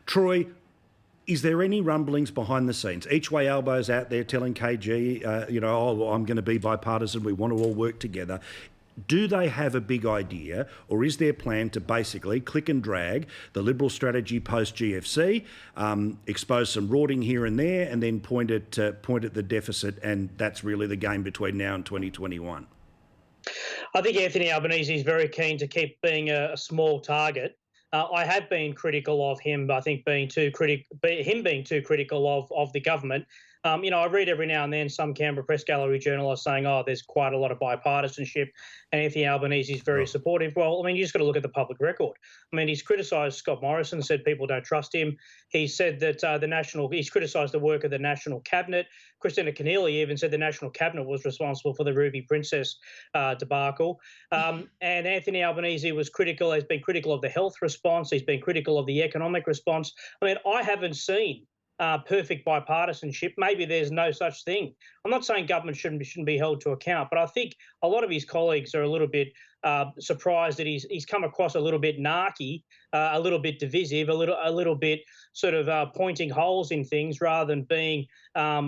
Troy, is there any rumblings behind the scenes? Each Way Albo's out there telling KG, oh, I'm going to be bipartisan, we want to all work together. Do they have a big idea, or is their plan to basically click and drag the Liberal strategy post-GFC, expose some rorting here and there, and then point at the deficit, and that's really the game between now and 2021? I think Anthony Albanese is very keen to keep being a small target. I have been critical of him, but I think being too critical of the government. I read every now and then some Canberra Press Gallery journalists saying, oh, there's quite a lot of bipartisanship and Anthony Albanese is very supportive. Well, I mean, you just got to look at the public record. I mean, he's criticised Scott Morrison, said people don't trust him. He said that he's criticised the work of the National Cabinet. Christina Keneally even said the National Cabinet was responsible for the Ruby Princess debacle. And Anthony Albanese has been critical of the health response. He's been critical of the economic response. I mean, I haven't seen perfect bipartisanship. Maybe there's no such thing. I'm not saying government shouldn't be held to account, but I think a lot of his colleagues are a little bit surprised that he's come across a little bit narky, a little bit divisive, a little bit sort of pointing holes in things rather than being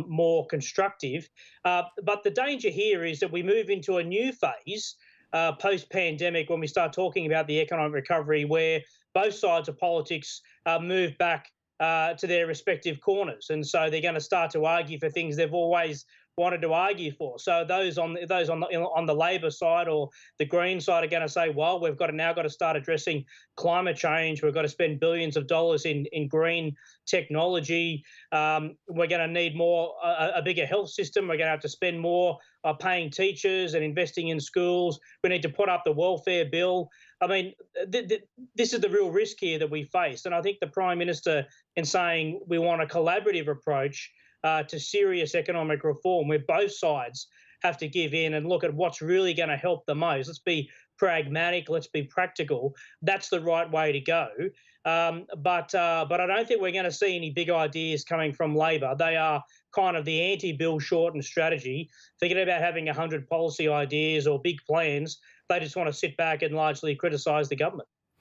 more constructive. But the danger here is that we move into a new phase post-pandemic when we start talking about the economic recovery, where both sides of politics move back to their respective corners, and so they're going to start to argue for things they've always wanted to argue for. So those on the Labor side or the Green side are going to say, well, we've now got to start addressing climate change. We've got to spend billions of dollars in green technology. We're going to need a bigger health system. We're going to have to spend more paying teachers and investing in schools. We need to put up the welfare bill. I mean, this is the real risk here that we face. And I think the Prime Minister, in saying we want a collaborative approach to serious economic reform, where both sides have to give in and look at what's really going to help the most. Let's be pragmatic. Let's be practical. That's the right way to go. But I don't think we're going to see any big ideas coming from Labor. They are kind of the anti-Bill Shorten strategy, thinking about having 100 policy ideas or big plans. They just want to sit back and largely criticise the government.